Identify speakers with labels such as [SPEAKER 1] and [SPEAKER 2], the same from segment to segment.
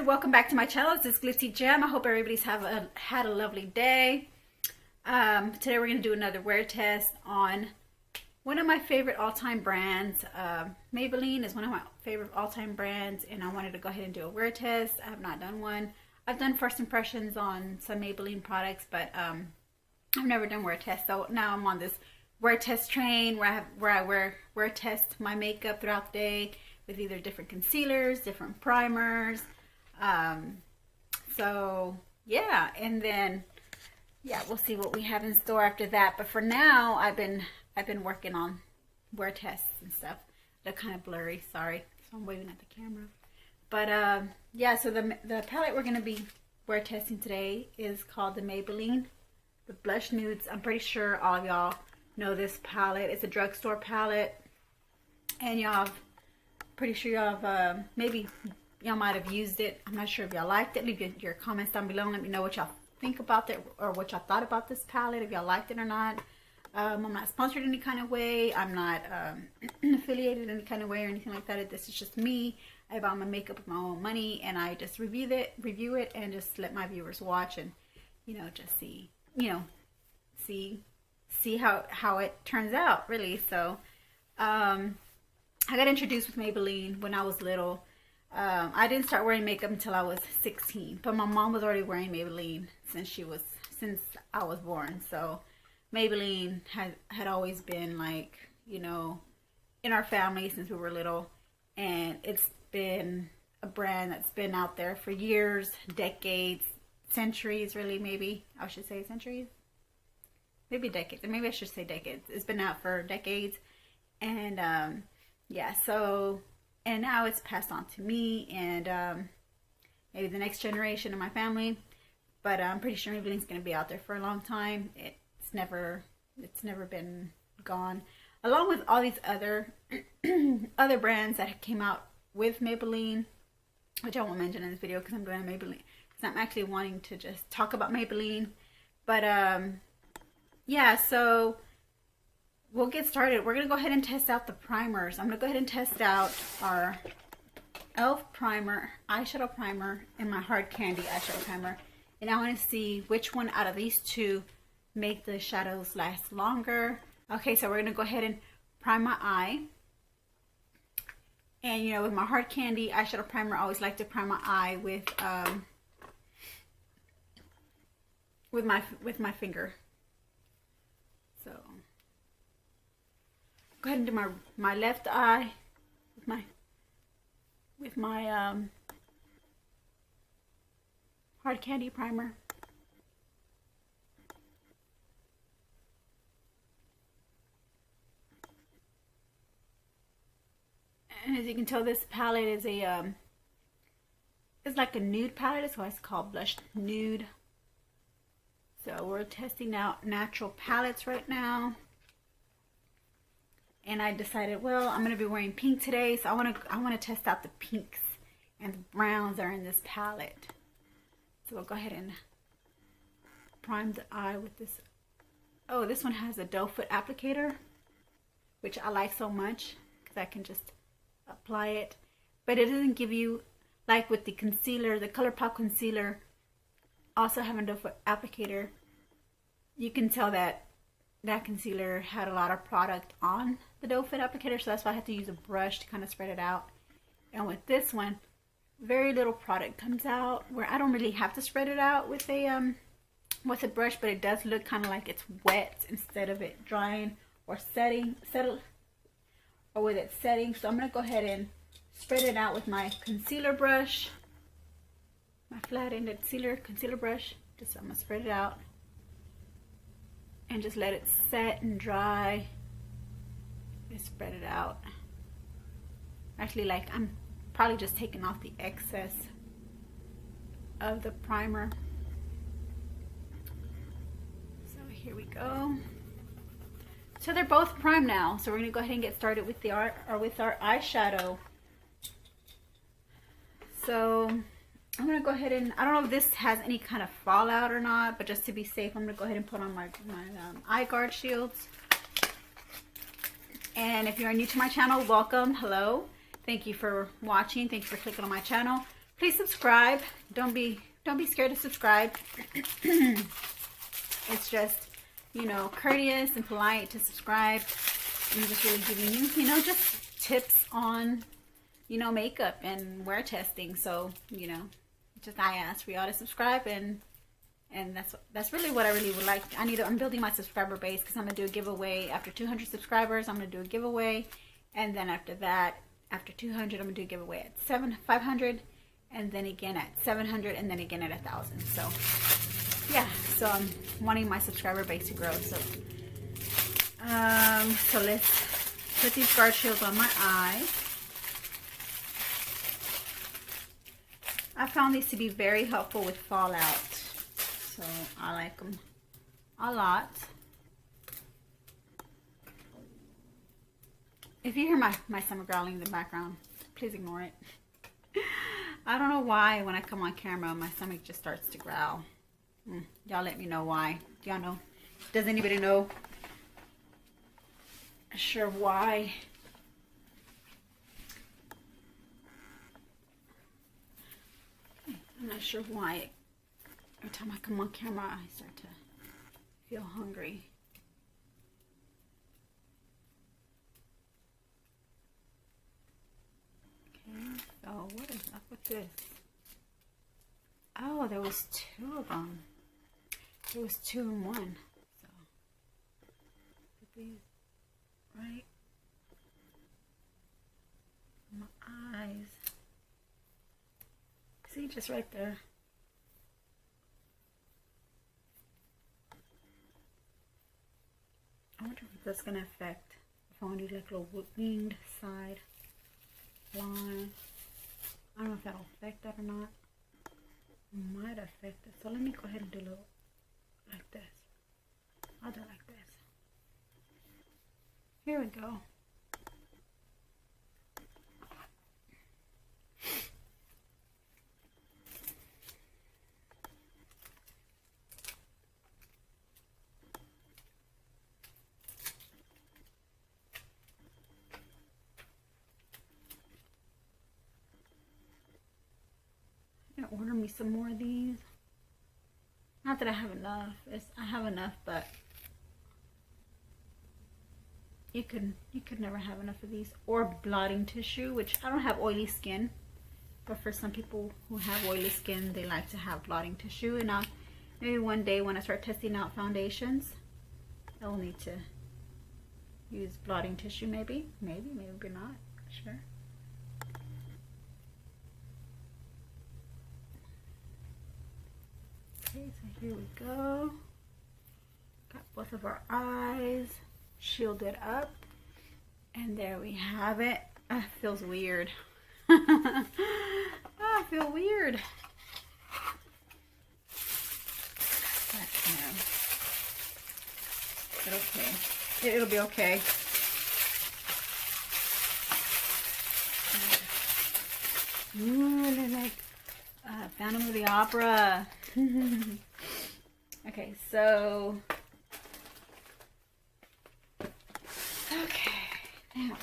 [SPEAKER 1] welcome back to my channel. This is glitzzygem. I hope everybody's had a lovely day. Today we're going to do another wear test on one of my favorite all-time brands. Maybelline is one of my favorite all-time brands, and I wanted to go ahead and do a wear test. I have not done one. I've done first impressions on some Maybelline products, but I've never done wear tests. So now I'm on this wear test train where I wear test my makeup throughout the day with either different concealers, different primers. So yeah, and then yeah, we'll see what we have in store after that. But for now, I've been working on wear tests and stuff. They're kind of blurry, sorry. So I'm waving at the camera. But yeah, so the palette we're gonna be wear testing today is called the Maybelline, the Blush Nudes. I'm pretty sure all of y'all know this palette. It's a drugstore palette, and y'all, pretty sure y'all have maybe y'all might have used it. I'm not sure if y'all liked it. Leave your comments down below and let me know what y'all think about it, or what y'all thought about this palette, if y'all liked it or not. I'm not sponsored in any kind of way. I'm not affiliated in any kind of way or anything like that. This is just me. I buy my makeup with my own money, and I just review it and just let my viewers watch and, you know, just see, you know, see how it turns out, really. So I got introduced with Maybelline when I was little. I didn't start wearing makeup until I was 16, but my mom was already wearing Maybelline since I was born. So Maybelline had always been, like, you know, in our family since we were little, and it's been a brand that's been out there for years, decades, centuries, really. Maybe I should say centuries, maybe decades, and maybe I should say decades. It's been out for decades, and yeah, so, and now it's passed on to me and maybe the next generation of my family. But I'm pretty sure Maybelline's going to be out there for a long time. It's never been gone, along with all these other other brands that came out with Maybelline, which I won't mention in this video because I'm doing a Maybelline, because I'm actually wanting to just talk about Maybelline. But yeah, so we'll get started. We're going to go ahead and test out the primers. I'm going to go ahead and test out our e.l.f. primer, eyeshadow primer, and my Hard Candy eyeshadow primer. And I want to see which one out of these two make the shadows last longer. Okay, so we're going to go ahead and prime my eye. And, you know, with my Hard Candy eyeshadow primer, I always like to prime my eye with my finger. So go ahead and do my left eye with my Hard Candy primer. And as you can tell, this palette is it's like a nude palette. That's why it's called Blush Nude. So we're testing out natural palettes right now. And I decided, well, I'm gonna be wearing pink today, so I wanna test out the pinks and the browns that are in this palette. So we'll go ahead and prime the eye with this. Oh, this one has a doe foot applicator, which I like so much because I can just apply it. But it doesn't give you, like with the concealer, the ColourPop concealer, also having a doe foot applicator, you can tell that concealer had a lot of product on the doe foot applicator, so that's why I had to use a brush to kind of spread it out. And with this one, very little product comes out, where I don't really have to spread it out with a brush, but it does look kind of like it's wet instead of it drying or settle, or with it setting. So I'm gonna go ahead and spread it out with my concealer brush, my flat-ended concealer brush. Just, I'm gonna spread it out and just let it set and dry. Just spread it out. Actually, like, I'm probably just taking off the excess of the primer. So here we go. So they're both primed now. So we're gonna go ahead and get started with our eyeshadow. So I'm gonna go ahead and, I don't know if this has any kind of fallout or not, but just to be safe, I'm gonna go ahead and put on my eye guard shields. And if you're new to my channel, welcome, hello. Thank you for watching. Thank you for clicking on my channel. please subscribe. Don't be scared to subscribe. It's just, you know, courteous and polite to subscribe. I'm just really giving you, you know, just tips on, you know, makeup and wear testing. So, you know, just I ask for y'all to subscribe, and that's really what I really would like. I'm building my subscriber base because I'm gonna do a giveaway after 200 subscribers. I'm gonna do a giveaway, and then after that, after 200, I'm gonna do a giveaway at 500, and then again at 700, and then again at 1,000. So yeah, so I'm wanting my subscriber base to grow. So so let's put these guard shields on my eyes. I found these to be very helpful with fallout, so I like them a lot. If you hear my stomach growling in the background, please ignore it. I don't know why when I come on camera my stomach just starts to growl. Y'all let me know why. Do y'all know? Does anybody know? Sure why? I'm not sure why. Every time I come on camera I start to feel hungry. Okay, so what is up with this? Oh, there was 2 of them. There was 2 in 1. So put these right in my eyes. See, just right there. I wonder if that's gonna affect if I want to do like a little winged side line. I don't know if that'll affect that or not. It might affect it. So let me go ahead and do a little like this. I'll do it like this. Here we go. Order me some more of these. Not that I have enough. I have enough, but you could never have enough of these. Or blotting tissue, which I don't have oily skin, but for some people who have oily skin, they like to have blotting tissue. And maybe one day when I start testing out foundations, I'll need to use blotting tissue. Maybe not. Not sure. Okay, so here we go. Got both of our eyes shielded up. And there we have it. It feels weird. I feel weird. But okay. It'll be okay. Ooh, I look like Phantom of the Opera. Okay, so okay, now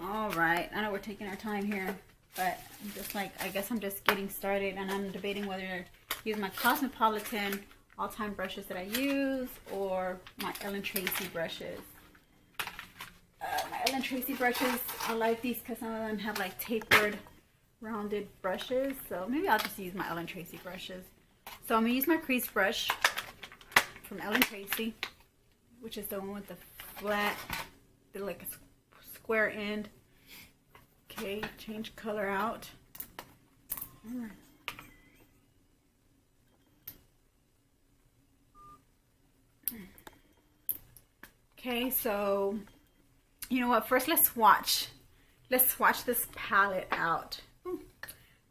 [SPEAKER 1] all right, I know we're taking our time here, but I'm just like, I guess I'm just getting started, and I'm debating whether to use my Cosmopolitan all-time brushes that I use or my Ellen Tracy brushes. My Ellen Tracy brushes, I like these because some of them have like tapered, rounded brushes. So maybe I'll just use my Ellen Tracy brushes. So I'm going to use my crease brush from Ellen Tracy, which is the one with the flat, like a square end. Okay, change color out. All right. Okay, so you know what? First, let's swatch this palette out.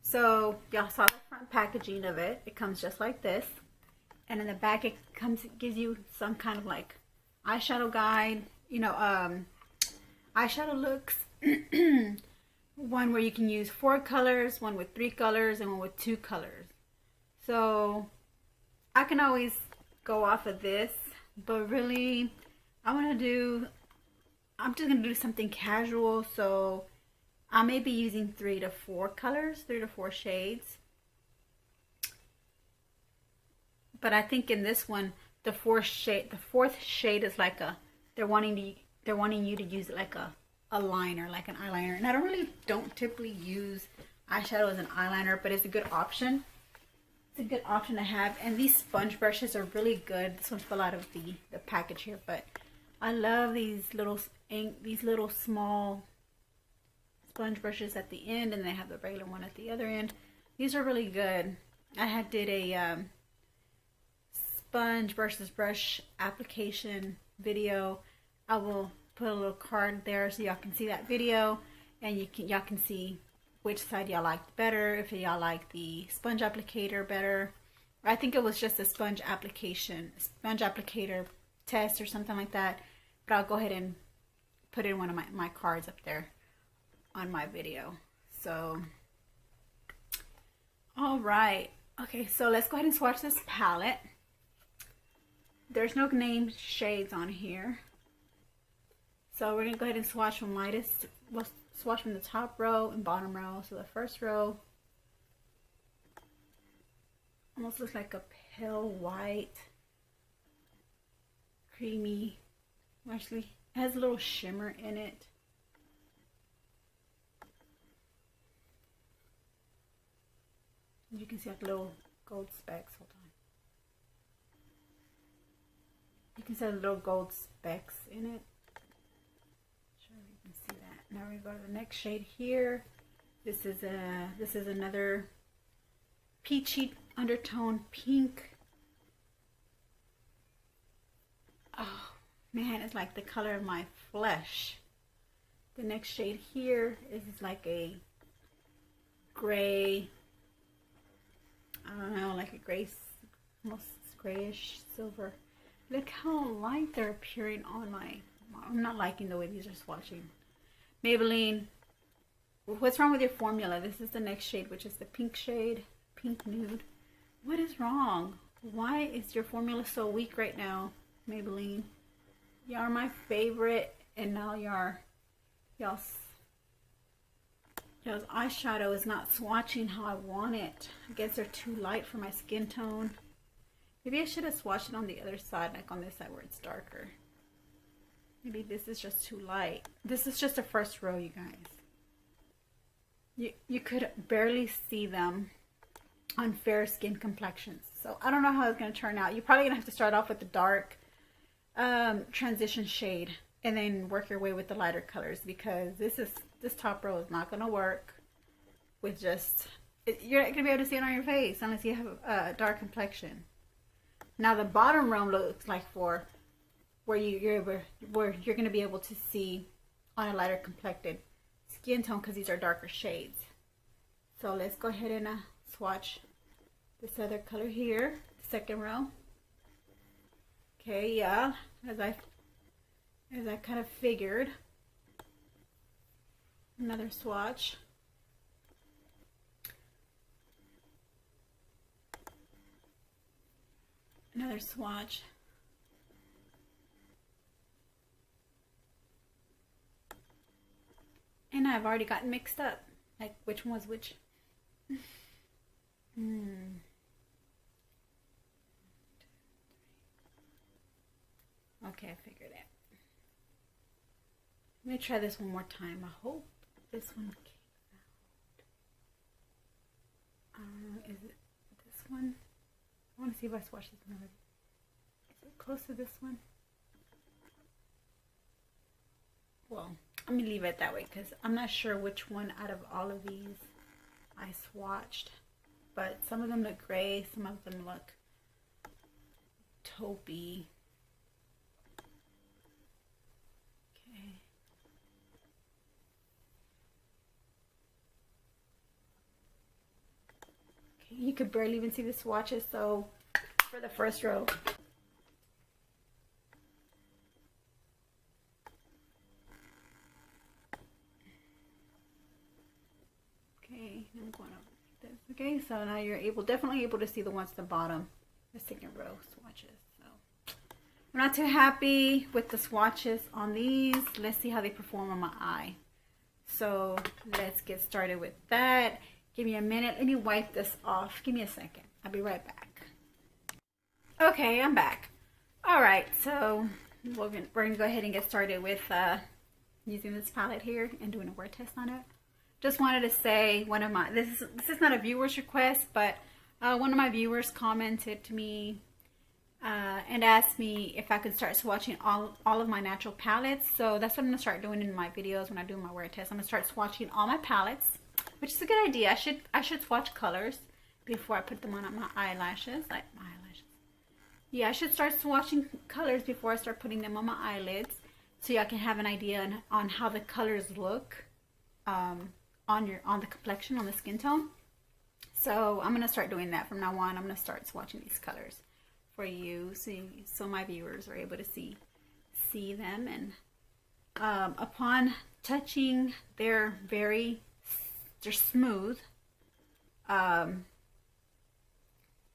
[SPEAKER 1] So y'all saw the front packaging of it. It comes just like this, and in the back it gives you some kind of like eyeshadow guide. You know, eyeshadow looks. One where you can use 4 colors, one with 3 colors, and one with 2 colors. So I can always go off of this, but really I want to do I'm just gonna do something casual, so I may be using 3 to 4 colors, 3 to 4 shades. But I think in this one, the fourth shade is like a, they're wanting you to use it like a liner, like an eyeliner. And I don't typically use eyeshadow as an eyeliner, but it's a good option. It's a good option to have. And these sponge brushes are really good. This one fell out of the package here, but I love these little small sponge brushes at the end, and they have the regular one at the other end. These are really good. I did a sponge versus brush application video. I will put a little card there so y'all can see that video, and y'all can see which side y'all liked better, if y'all like the sponge applicator better. I think it was just a sponge applicator test or something like that, but I'll go ahead and put in one of my cards up there on my video. So all right, okay, so let's go ahead and swatch this palette. There's no named shades on here, so we're gonna go ahead and swatch from lightest. We'll swatch from the top row and bottom row. So the first row almost looks like a pale white, creamy. Actually, it has a little shimmer in it. You can see like little gold specks. Hold on. You can see little gold specks in it. Sure, you can see that. Now we go to the next shade here. This is another peachy undertone pink. Oh man, it's like the color of my flesh. The next shade here is like a gray. I don't know, like a gray, almost grayish silver. Look how light they're appearing on my. I'm not liking the way these are swatching. Maybelline, what's wrong with your formula? This is the next shade, which is the pink shade, pink nude. What is wrong? Why is your formula so weak right now, Maybelline? Y'all are my favorite, and now y'all's eyeshadow is not swatching how I want it. I guess they're too light for my skin tone. Maybe I should have swatched it on the other side, like on this side where it's darker. Maybe this is just too light. This is just the first row, you guys. You could barely see them on fair skin complexions. So I don't know how it's going to turn out. You're probably going to have to start off with the dark transition shade and then work your way with the lighter colors, because this top row is not going to work with just, you're not going to be able to see it on your face unless you have a dark complexion. Now the bottom row looks like for where you're going to be able to see on a lighter complected skin tone, because these are darker shades. So let's go ahead and swatch this other color here, the second row. Okay, yeah, as I kind of figured. Another swatch. Another swatch. And I've already gotten mixed up, like which one was which. Okay, I figured it. Let me try this one more time. I hope this one came out. Is it this one? I want to see if I swatched this one already. Is it close to this one? Well, let me leave it that way, because I'm not sure which one out of all of these I swatched. But some of them look gray, some of them look taupey. Okay. Okay, you could barely even see the swatches, so for the first row. Okay, I'm going over this. Okay, so now you're definitely able to see the ones at the bottom, the second row swatches. So I'm not too happy with the swatches on these. Let's see how they perform on my eye. So let's get started with that. Give me a minute. Let me wipe this off. Give me a second. I'll be right back. Okay, I'm back. All right, so we're gonna go ahead and get started with using this palette here and doing a word test on it. Just wanted to say this is not a viewer's request, but one of my viewers commented to me and asked me if I could start swatching all of my natural palettes. So that's what I'm gonna start doing in my videos when I do my word test. I'm gonna start swatching all my palettes, which is a good idea. I should swatch colors before I put them on my eyelashes, Yeah, I should start swatching colors before I start putting them on my eyelids, so y'all can have an idea on how the colors look on the complexion, on the skin tone. So I'm gonna start doing that from now on. I'm gonna start swatching these colors for you, so my viewers are able to see them. And upon touching, they're smooth.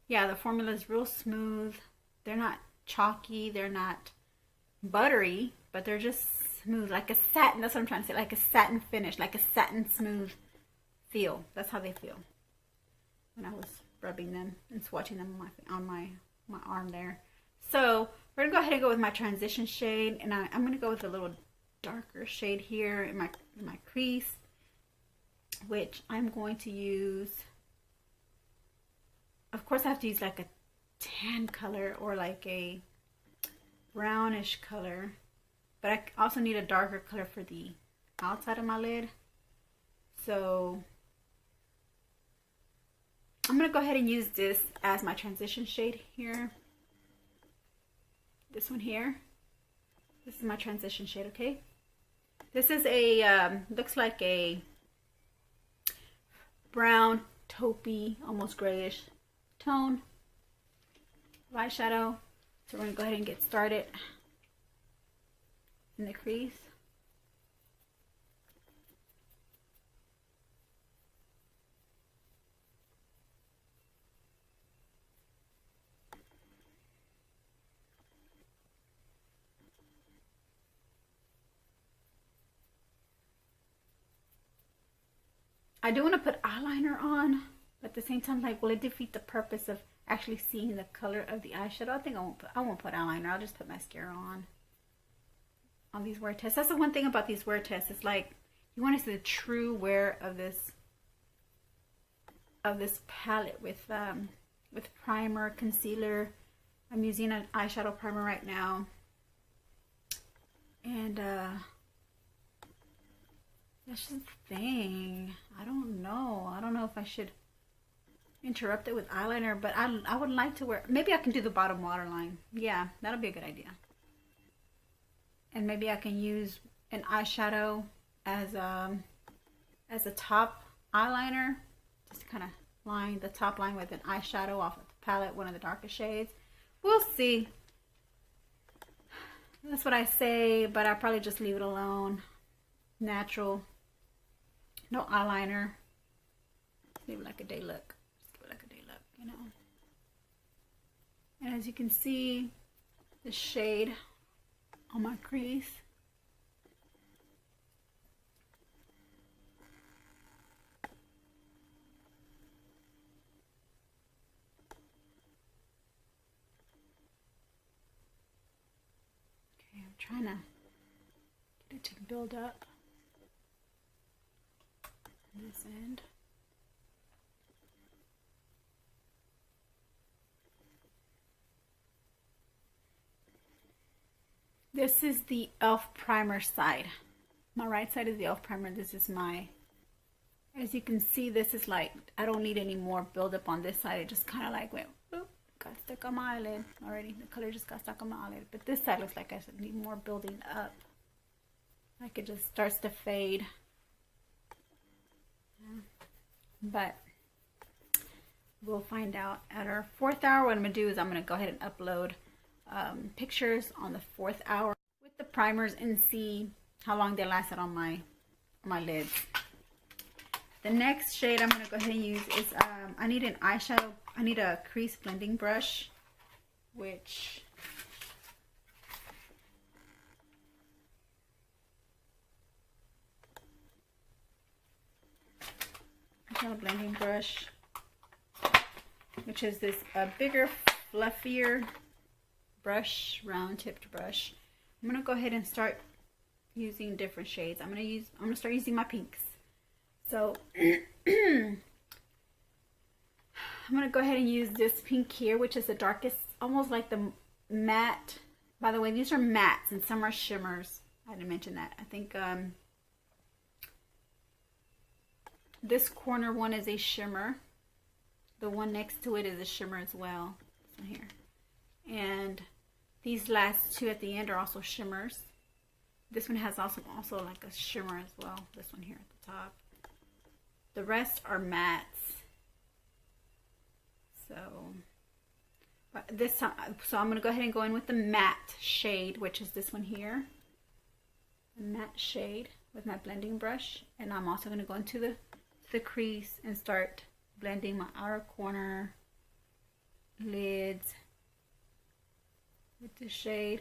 [SPEAKER 1] Yeah, the formula is real smooth. They're not chalky, they're not buttery, but they're just smooth, like a satin. That's what I'm trying to say, like a satin finish, like a satin smooth feel. That's how they feel when I was rubbing them and swatching them on my arm there. So we're gonna go ahead and go with my transition shade, and I'm gonna go with a little darker shade here in my crease, which I'm going to use. Of course, I have to use like a tan color or like a brownish color, but I also need a darker color for the outside of my lid. So I'm gonna go ahead and use this as my transition shade here. This one here. This is my transition shade, okay? This is a, looks like a brown, taupey, almost grayish tone of eyeshadow. So we're gonna go ahead and get started in the crease. I do want to put eyeliner on, but at the same time, like, will it defeat the purpose of actually seeing the color of the eyeshadow? I think I won't put eyeliner. I'll just put mascara on these word tests. That's the one thing about these word tests. It's like you want to see the true wear of this palette with primer, concealer. I'm using an eyeshadow primer right now, and that's just the thing. I don't know if I should interrupt it with eyeliner, but I would like to wear, maybe I can do the bottom waterline. Yeah, that'll be a good idea. And maybe I can use an eyeshadow as a top eyeliner, just to kind of line the top line with an eyeshadow off of the palette, one of the darkest shades. We'll see. That's what I say, but I'll probably just leave it alone. Natural. No eyeliner. Leave it like a day look. Just give it like a day look, you know. And as you can see, the shade on my crease. Okay, I'm trying to get it to build up. This end. This is the e.l.f. primer side. My right side is the e.l.f. primer. This is my, as you can see, this is like, I don't need any more buildup on this side. It just kind of like went, whoop, got stuck on my eyelid already. The color just got stuck on my eyelid. But this side looks like I need more building up. Like it just starts to fade. But we'll find out at our 4th hour. What I'm going to do is I'm going to go ahead and upload pictures on the 4th hour with the primers and see how long they lasted on my lids. The next shade I'm going to go ahead and use is I need an eyeshadow. I need a crease blending brush, which a blending brush, which is this bigger, fluffier brush, round tipped brush. I'm gonna go ahead and start using different shades. I'm gonna start using my pinks. So I'm gonna go ahead and use this pink here, which is the darkest, almost like the matte. By the way, these are mattes and some are shimmers. I didn't mention that. I think this corner one is a shimmer. The one next to it is a shimmer as well. This one here. And these last two at the end are also shimmers. This one has also like a shimmer as well. This one here at the top. The rest are mattes. So this time, so I'm going to go ahead and go in with the matte shade, which is this one here. The matte shade with my blending brush. And I'm also going to go into the crease and start blending my outer corner, lids with this shade.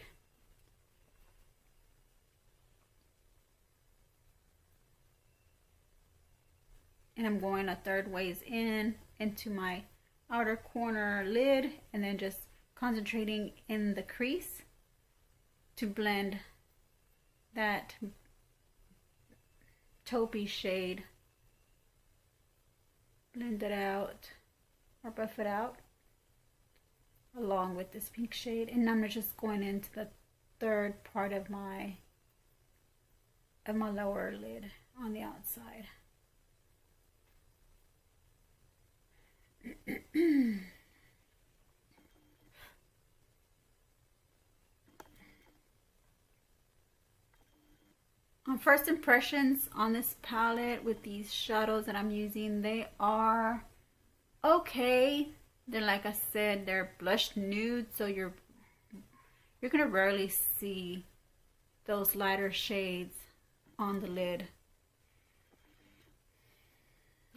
[SPEAKER 1] And I'm going a third ways into my outer corner lid, and then just concentrating in the crease to blend that taupey shade. Blend it out or buff it out along with this pink shade, and I'm just going into the third part of my lower lid on the outside. On first impressions on this palette with these shadows that I'm using, they are okay. They're, like I said, they're blush nude, so you're gonna rarely see those lighter shades on the lid.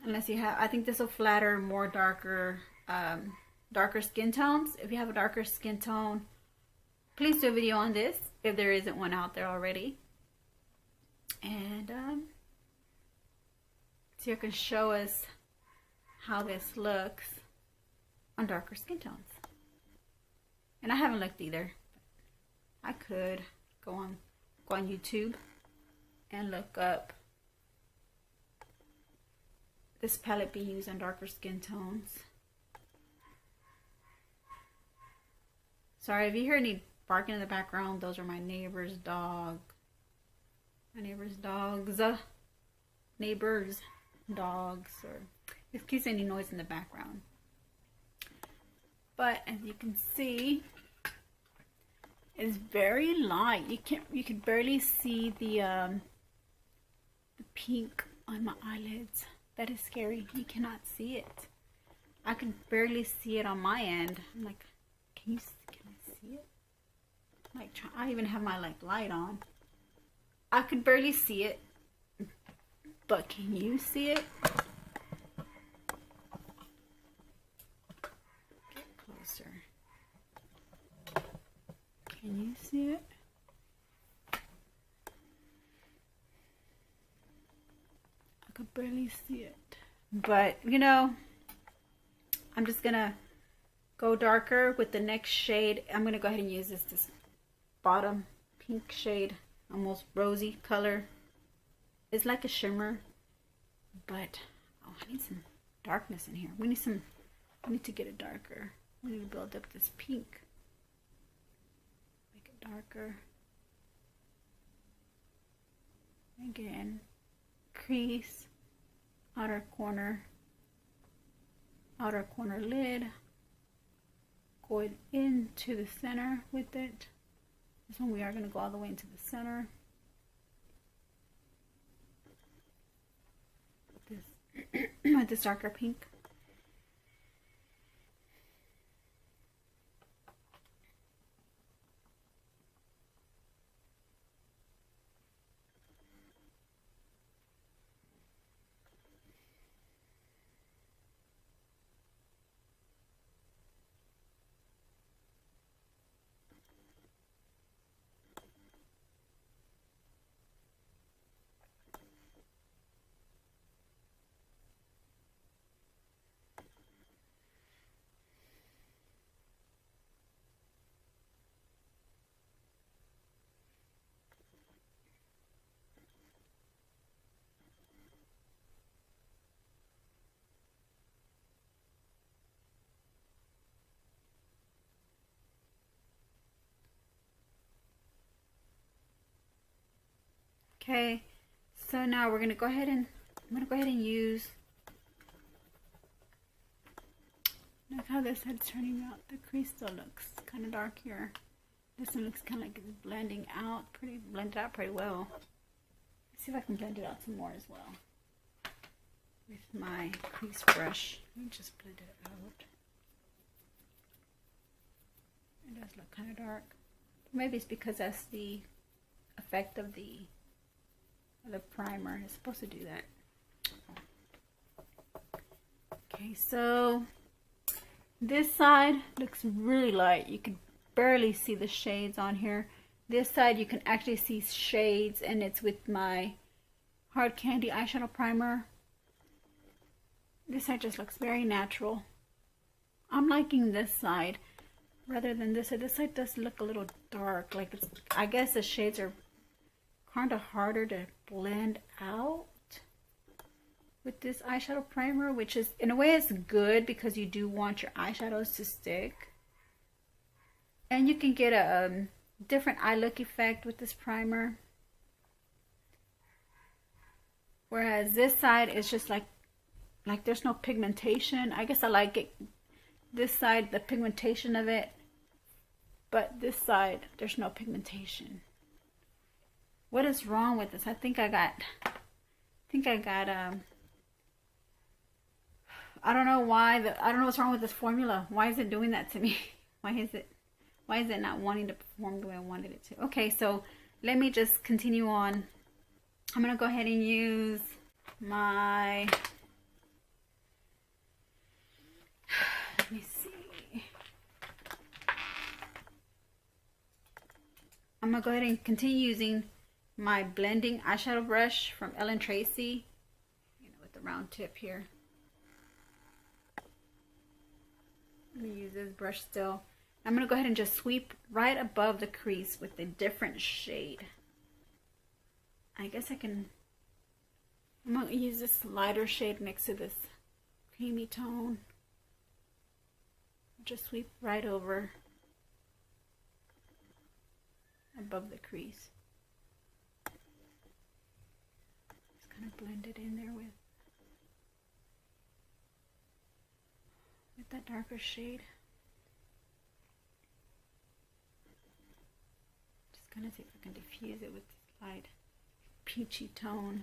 [SPEAKER 1] Unless you have, I think this will flatter more darker skin tones. If you have a darker skin tone, please do a video on this if there isn't one out there already. And so you can show us how this looks on darker skin tones. And I haven't looked either. I could go on YouTube and look up this palette being used on darker skin tones. Sorry if you hear any barking in the background, those are my neighbor's dog. My neighbor's dogs. Neighbor's dogs, or excuse any noise in the background. But as you can see, it's very light. You can barely see the pink on my eyelids. That is scary. You cannot see it. I can barely see it on my end. I'm like, can I see it? Like, I even have my light on. I could barely see it, but can you see it? Get closer. Can you see it? I could barely see it, but you know, I'm just gonna go darker with the next shade. I'm gonna go ahead and use this bottom pink shade. Almost rosy color. It's like a shimmer, but oh, I need some darkness in here. We need to get it darker. We need to build up this pink. Make it darker. Again, crease, outer corner lid. Go into the center with it. This one we are going to go all the way into the center. With this darker pink. Okay, so now we're gonna go ahead and use. Look how this head's turning out. The crease still looks kind of dark here. This one looks kind of like it's blended out pretty well. Let's see if I can blend it out some more as well with my crease brush. Let me just blend it out. It does look kind of dark. Maybe it's because that's the effect of the primer. It's supposed to do that. Okay, so this side looks really light. You can barely see the shades on here. This side you can actually see shades, and it's with my Hard Candy eyeshadow primer. This side just looks very natural. I'm liking this side rather than this side. This side does look a little dark. Like it's, I guess the shades are kind of harder to blend out with this eyeshadow primer, which is, in a way, it's good because you do want your eyeshadows to stick. And you can get a different eye look effect with this primer. Whereas this side is just like there's no pigmentation. I guess I like it. This side, the pigmentation of it, but this side, there's no pigmentation. What is wrong with this? I think I got I don't know why I don't know what's wrong with this formula. Why is it doing that to me? Why is it not wanting to perform the way I wanted it to? Okay, so let me just continue on. I'm gonna go ahead and use my, let me see. I'm gonna go ahead and continue using my blending eyeshadow brush from Ellen Tracy, with the round tip here. I'm gonna use this brush still. I'm gonna go ahead and just sweep right above the crease with a different shade. I guess I'm gonna use this lighter shade next to this creamy tone. Just sweep right over above the crease. Just kind of blend it in there with that darker shade. Just kind of see if I can diffuse it with this light peachy tone,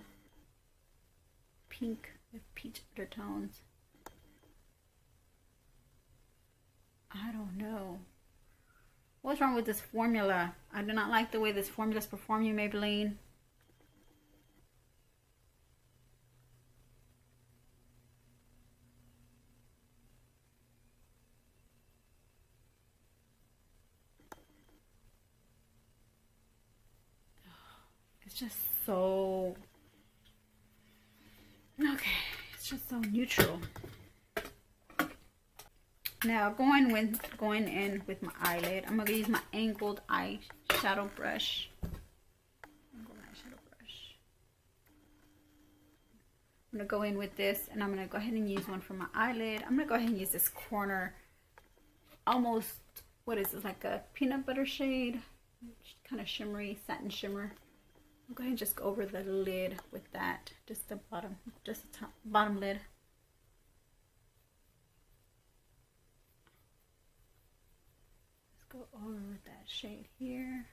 [SPEAKER 1] pink with peach undertones. I don't know. What's wrong with this formula? I do not like the way this formula is performing, Maybelline. It's just so, okay, it's just so neutral. Now going in with my eyelid, I'm gonna use my angled eyeshadow brush. I'm gonna go in with this, and I'm gonna go ahead and use one for my eyelid. I'm gonna go ahead and use this corner, almost, what is this, like a peanut butter shade, kind of shimmery, satin shimmer. I'll go ahead and just go over the lid with that, just the bottom, just the top, bottom lid. Go over with that shade here.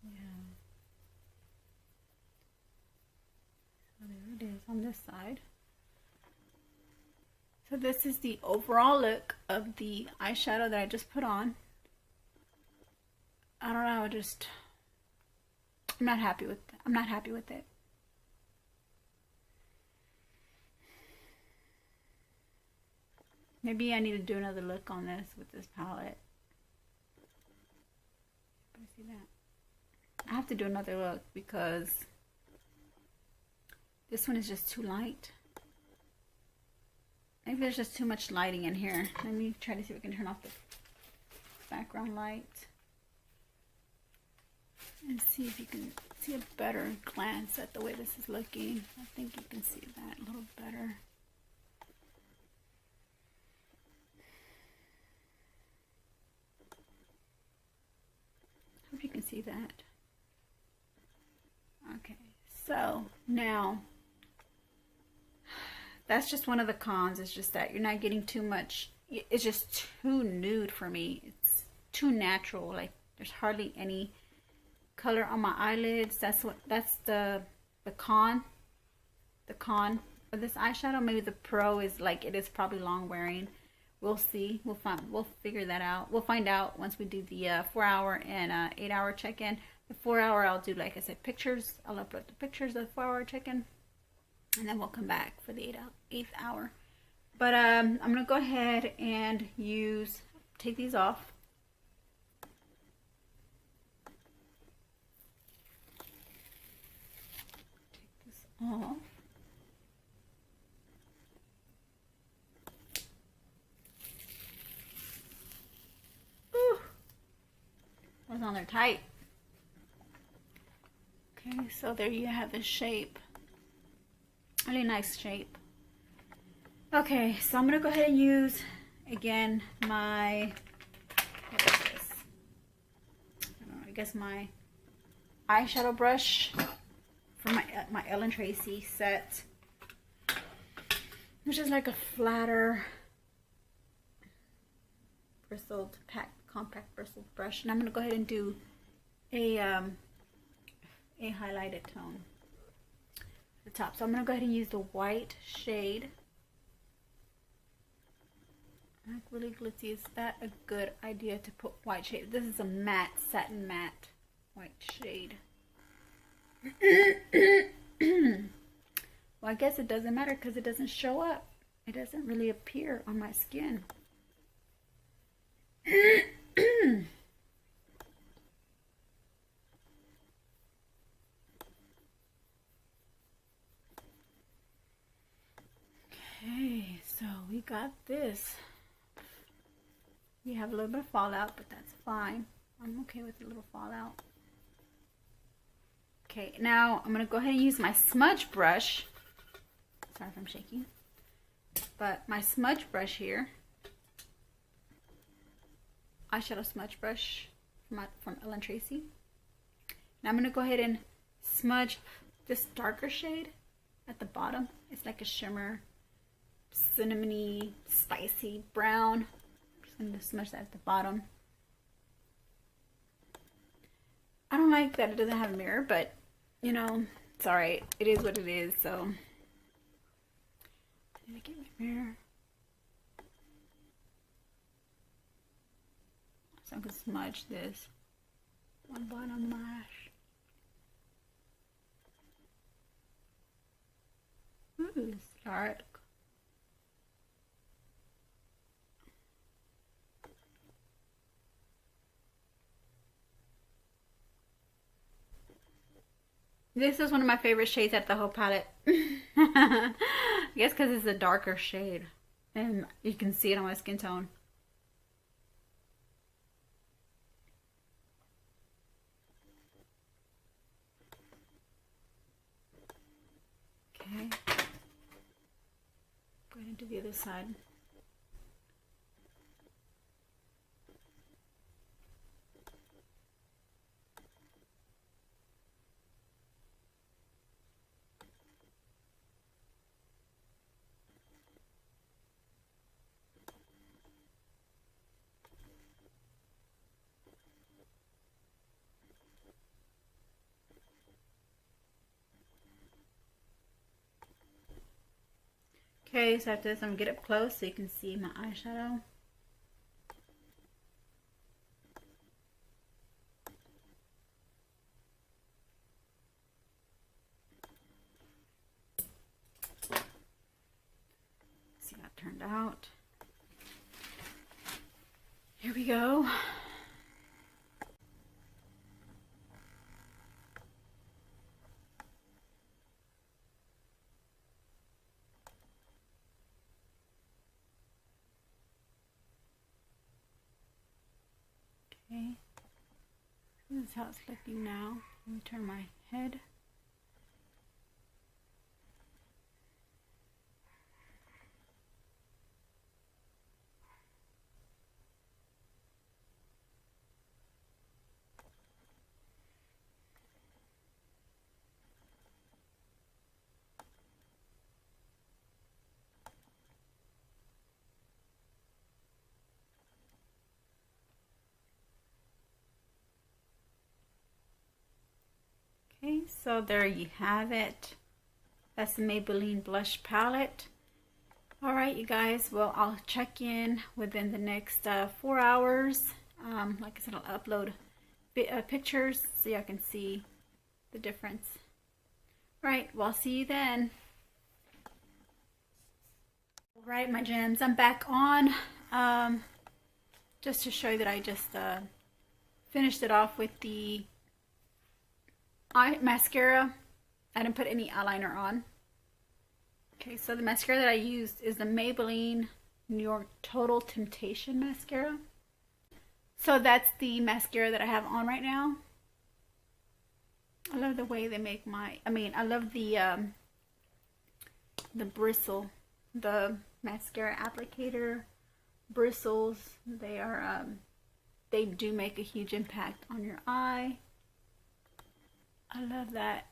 [SPEAKER 1] Yeah. So there it is on this side. So this is the overall look of the eyeshadow that I just put on. I don't know, I'm not happy with it. I'm not happy with it. Maybe I need to do another look on this with this palette. See that? I have to do another look because this one is just too light. Maybe there's just too much lighting in here. Let me try to see if we can turn off the background light. see if you can see a better glance at the way this is looking. I think you can see that a little better. Hope you can see that. Okay, so now that's just one of the cons. It's just that you're not getting too much. It's just too nude for me. It's too natural. Like there's hardly any color on my eyelids. That's the con. The con of this eyeshadow. Maybe the pro is like it is probably long wearing. We'll see. We'll figure that out. We'll find out once we do the 4-hour and 8-hour check-in. The 4-hour I'll do, like I said, pictures. I'll upload the pictures of the 4-hour check-in, and then we'll come back for the 8th hour. But I'm gonna go ahead and take these off. Take this off. Ooh, was on there tight. Okay, so there you have the shape. Really nice shape. Okay, so I'm gonna go ahead and use again my, what is this? I don't know, I guess my eyeshadow brush from my Ellen Tracy set, which is like a flatter bristled compact bristled brush, and I'm gonna go ahead and do a highlighted tone at the top. So I'm gonna go ahead and use the white shade. Like really glitzy. Is that a good idea to put white shade? This is a matte, satin matte white shade. Well, I guess it doesn't matter because it doesn't show up. It doesn't really appear on my skin. Okay, so we got this. We have a little bit of fallout, but that's fine. I'm okay with a little fallout. Okay, now I'm going to go ahead and use my smudge brush. Sorry if I'm shaking. But my smudge brush here. Eyeshadow smudge brush from Ellen Tracy. Now I'm going to go ahead and smudge this darker shade at the bottom. It's like a shimmer, cinnamony, spicy brown. I'm going to smudge that at the bottom. I don't like that it doesn't have a mirror, but you know, it's alright. It is what it is, so I need to get my mirror. So I'm going to smudge this one bottom lash. Ooh, it's dark. This is one of my favorite shades at the whole palette. I guess because it's a darker shade. And you can see it on my skin tone. Okay. Go ahead and do the other side. Okay, so after this, I'm going to get up close so you can see my eyeshadow. See how it turned out. Here we go. Okay, This is how it's looking now. Let me turn my head. Okay, so there you have it. That's the Maybelline blush palette. All right, you guys, well, I'll check in within the next 4 hours. Like I said, I'll upload pictures so y'all can see the difference. All right, well, I'll see you then. All right, my gems, I'm back on. Just to show you that I just finished it off with the eye mascara. I didn't put any eyeliner on. Okay, so the mascara that I used is the Maybelline New York Total Temptation mascara. So that's the mascara that I have on right now. I love the way they make I love the bristle, the mascara applicator bristles. They are they do make a huge impact on your eye. I love that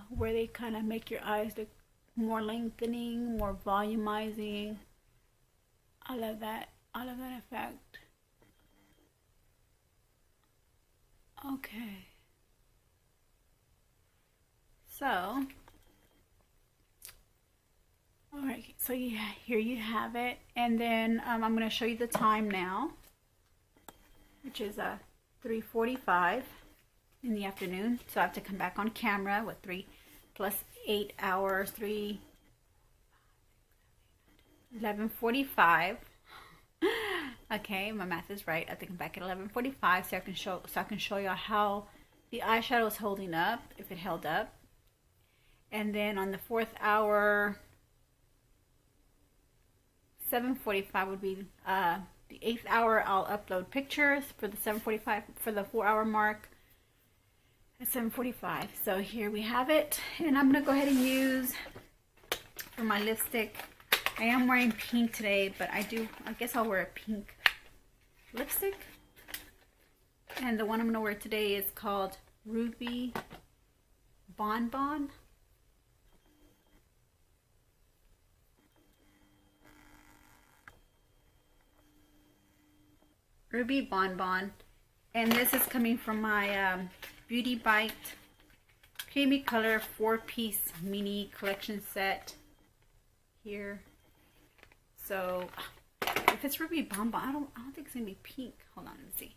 [SPEAKER 1] where they kind of make your eyes look more lengthening, more volumizing. I love that. I love that effect. Okay. So, all right. So yeah, here you have it. And then I'm going to show you the time now, which is 3:45 in the afternoon. So I have to come back on camera with 3 plus 8 hours, 11:45. Okay, my math is right. I have to come back at 11:45 so I can show y'all how the eyeshadow is holding up, if it held up. And then on the 4th hour, 7:45 would be the 8th hour. I'll upload pictures for the 7:45 for the 4-hour mark. At 7:45. So here we have it, and I'm gonna go ahead and use for my lipstick. I am wearing pink today, but I guess I'll wear a pink lipstick. And the one I'm gonna wear today is called Ruby Bonbon. Ruby Bonbon, and this is coming from my Beauty Bite Creamy Color 4-piece mini collection set here. So if it's Ruby Bonbon, I don't think it's gonna be pink. Hold on, let's see.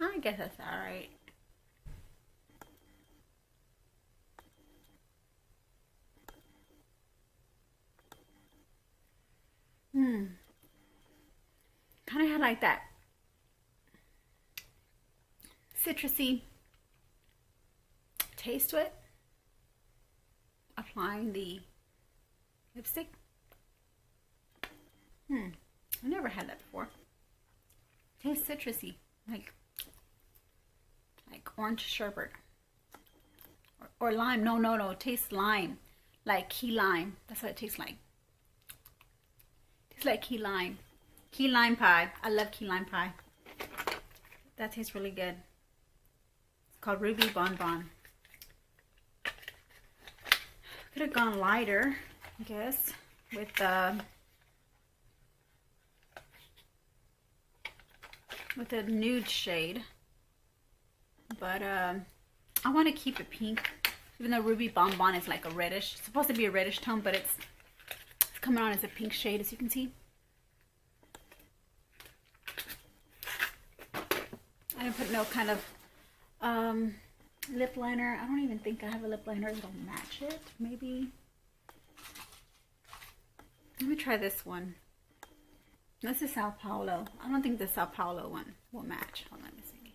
[SPEAKER 1] I guess that's all right. Kind of had like that citrusy taste to it. Applying the lipstick. I've never had that before. Tastes citrusy, like orange sherbet or lime. No, it tastes lime, like key lime. That's what it tastes like. It tastes like key lime. Key lime pie. I love key lime pie. That tastes really good. It's called Ruby Bonbon. Could have gone lighter, I guess, with the nude shade. But I want to keep it pink, even though Ruby Bonbon is like a reddish. It's supposed to be a reddish tone, but it's coming on as a pink shade, as you can see. I didn't put no kind of lip liner. I don't even think I have a lip liner that'll match it. Maybe. Let me try this one. This is Sao Paulo. I don't think the Sao Paulo one will match. Hold on, let me see.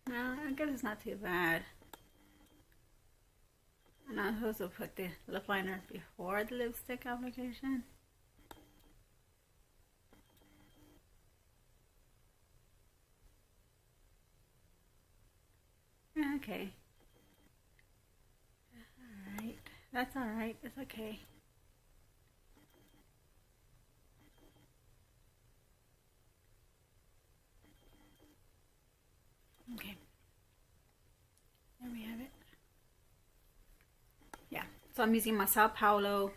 [SPEAKER 1] No, I guess it's not too bad. I'm not supposed to put the lip liner before the lipstick application. Okay. Alright. That's alright. It's okay. Okay. There we have it. Yeah. So I'm using my Sao Paulo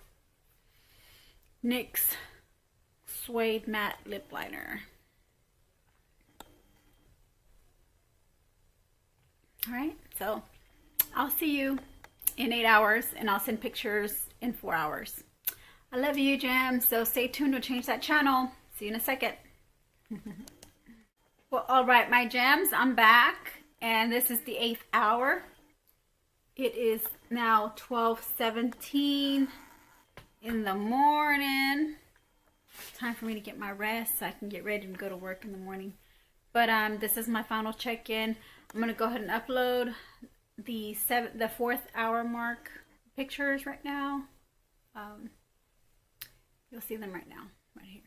[SPEAKER 1] NYX Suede Matte Lip Liner. Alright, so I'll see you in 8 hours, and I'll send pictures in 4 hours. I love you, gems, so stay tuned to change that channel. See you in a second. Well, alright, my gems, I'm back, and this is the 8th hour. It is now 12:17 in the morning. Time for me to get my rest so I can get ready to go to work in the morning. But this is my final check-in. I'm gonna go ahead and upload the 4th hour mark pictures right now. You'll see them right now, right here.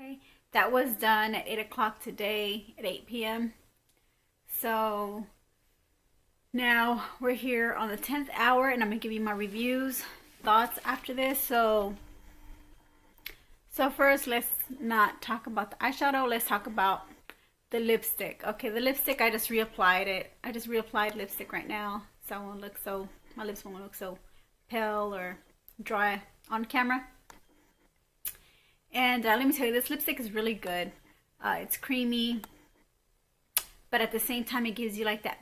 [SPEAKER 1] Okay, that was done at 8 o'clock today at 8 p.m. So now we're here on the 10th hour, and I'm gonna give you my reviews, thoughts after this. So first, let's not talk about the eyeshadow. Let's talk about the lipstick. Okay, the lipstick, I just reapplied it. I just reapplied lipstick right now, so I won't look so, my lips won't look so pale or dry on camera. And let me tell you, this lipstick is really good. It's creamy, but at the same time, it gives you like that,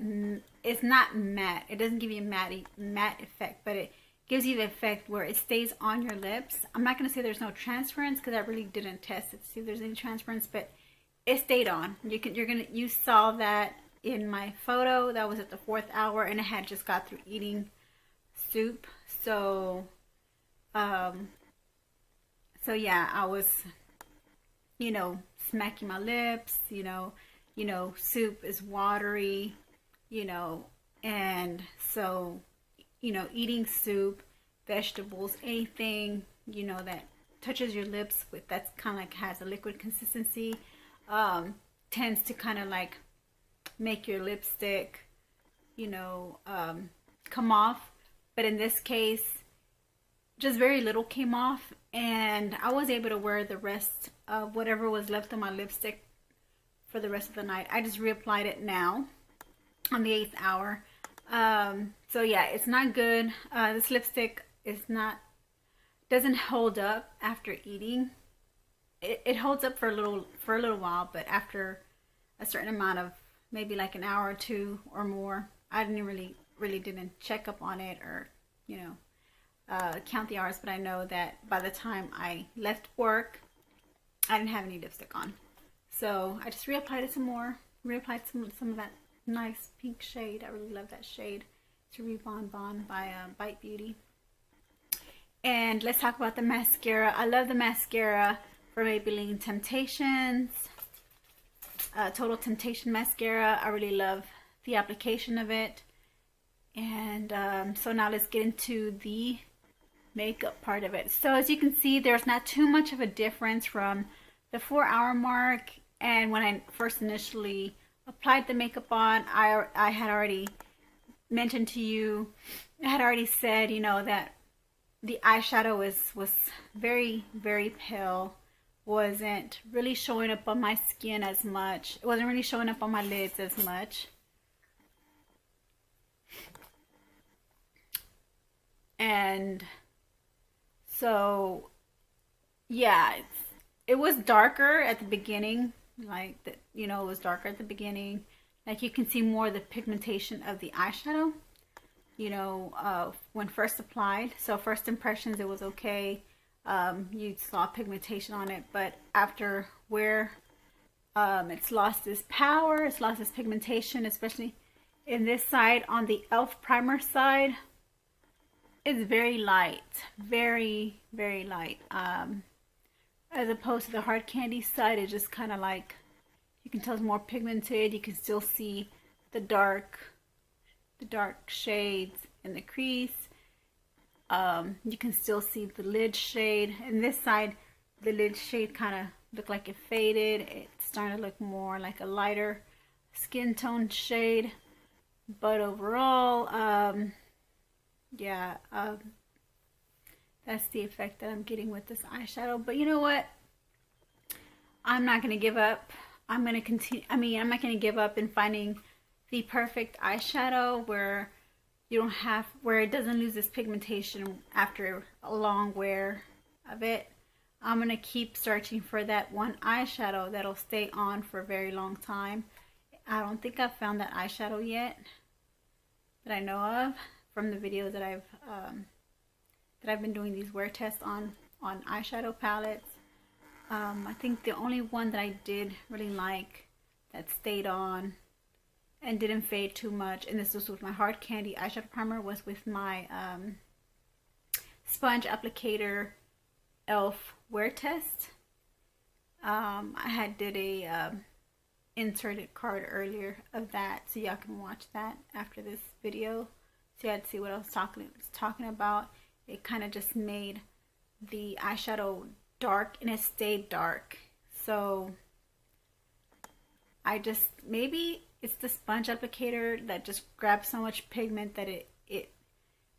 [SPEAKER 1] it's not matte. It doesn't give you a matte effect, but it gives you the effect where it stays on your lips. I'm not going to say there's no transference, because I really didn't test it to see if there's any transference, but it stayed on. You saw that in my photo. That was at the 4th hour, and I had just got through eating soup. So yeah, I was, smacking my lips, soup is watery, and so, eating soup, vegetables, anything, that touches your lips with, that's kind of like has a liquid consistency, tends to kind of like make your lipstick, come off. But in this case, just very little came off, and I was able to wear the rest of whatever was left on my lipstick for the rest of the night. I just reapplied it now on the 8th hour. So yeah, it's not good. This lipstick doesn't hold up after eating. It holds up for a little while, but after a certain amount of, maybe like an hour or two or more, I didn't really didn't check up on it, or count the hours, but I know that by the time I left work, I didn't have any lipstick on. So I just reapplied it some more. Reapplied some of that nice pink shade. I really love that shade. It's Cherie Bon Bon by Bite Beauty. And let's talk about the mascara. I love the mascara for Maybelline Temptations. Total Temptation mascara. I really love the application of it. And so now let's get into the makeup part of it. So as you can see, there's not too much of a difference from the 4 hour mark and when I first initially applied the makeup on. I had already mentioned to you, I had already said, that the eyeshadow was very, very pale. Wasn't really showing up on my skin as much. It wasn't really showing up on my lids as much. And so yeah, it was darker at the beginning, like that, it was darker at the beginning. Like you can see more of the pigmentation of the eyeshadow, when first applied. So first impressions, it was okay. you saw pigmentation on it, but after where it's lost its power, it's lost its pigmentation, especially in this side on the e.l.f. primer side. It's very light, very, very light. As opposed to the hard candy side, it's just kind of like, you can tell it's more pigmented. You can still see the dark shades in the crease. You can still see the lid shade. And this side, the lid shade kind of looked like it faded. It's starting to look more like a lighter skin tone shade. But overall, yeah, that's the effect that I'm getting with this eyeshadow. But you know what? I'm not going to give up. I'm going to continue. I'm not going to give up in finding the perfect eyeshadow where where it doesn't lose its pigmentation after a long wear of it. I'm going to keep searching for that one eyeshadow that'll stay on for a very long time. I don't think I've found that eyeshadow yet that I know of from the videos that I've been doing these wear tests on eyeshadow palettes. I think the only one that I did really like that stayed on and didn't fade too much, and this was with my hard candy eyeshadow primer, was with my sponge applicator e.l.f. wear test. I did a inserted card earlier of that, so y'all can watch that after this video. So you had to see what I was talking about. It kind of just made the eyeshadow dark, and it stayed dark. So maybe it's the sponge applicator that just grabs so much pigment that it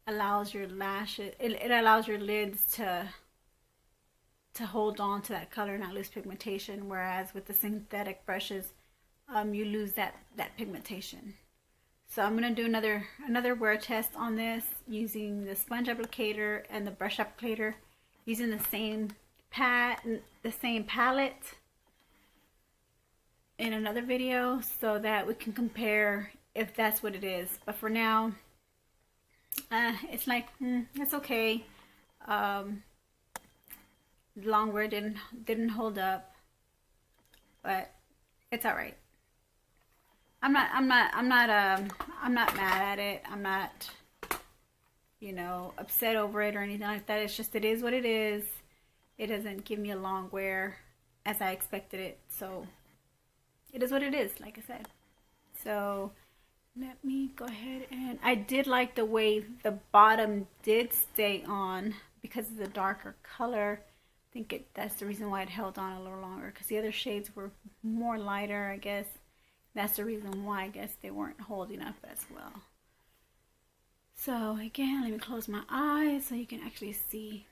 [SPEAKER 1] allows your lashes, it allows your lids to hold on to that color and not lose pigmentation, whereas with the synthetic brushes, you lose that pigmentation. So I'm going to do another wear test on this using the sponge applicator and the brush applicator, using the same palette in another video, so that we can compare if that's what it is. But for now, it's like, it's okay. Long wear didn't hold up, but it's all right. I'm not mad at it. I'm not, upset over it or anything like that. It's just, it is what it is. It doesn't give me a long wear as I expected it. So it is what it is, like I said. So let me go ahead, and I did like the way the bottom did stay on because of the darker color. I think that's the reason why it held on a little longer, because the other shades were more lighter, I guess. That's the reason why I guess they weren't holding up as well. So again, let me close my eyes so you can actually see.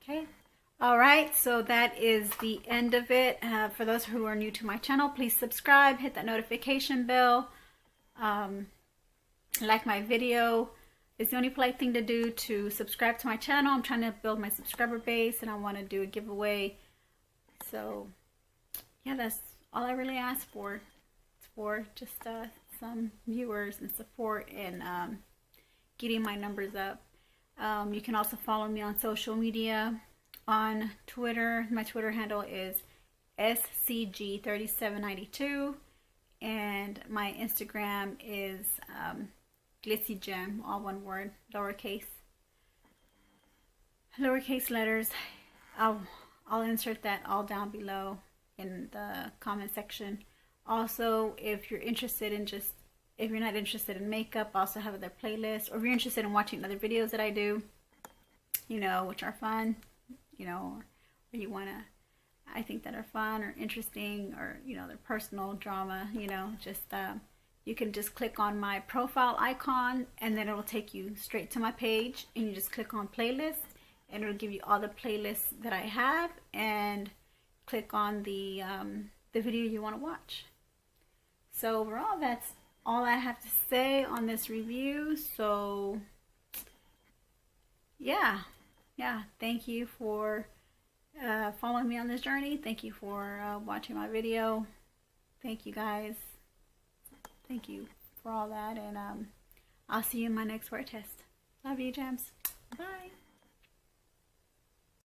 [SPEAKER 1] Okay. All right, so that is the end of it. For those who are new to my channel, please subscribe, hit that notification bell, like my video. It's the only polite thing to do to subscribe to my channel. I'm trying to build my subscriber base, and I want to do a giveaway. So yeah, that's all I really ask for. It's for just some viewers and support, and getting my numbers up. You can also follow me on social media. On Twitter, my Twitter handle is SCG3792, and my Instagram is glitzzygem, all one word, lowercase letters. I'll insert that all down below in the comment section. Also, if you're interested in if you're not interested in makeup, I also have other playlists, or if you're interested in watching other videos that I do, which are fun, or you I think that are fun or interesting, or, they're personal drama, you can just click on my profile icon, and then it will take you straight to my page, and you just click on playlist, and it'll give you all the playlists that I have, and click on the the video you want to watch. So overall, that's all I have to say on this review. So yeah, thank you for following me on this journey. Thank you for watching my video. Thank you guys. Thank you for all that, and I'll see you in my next wear test. Love you, gems. Bye.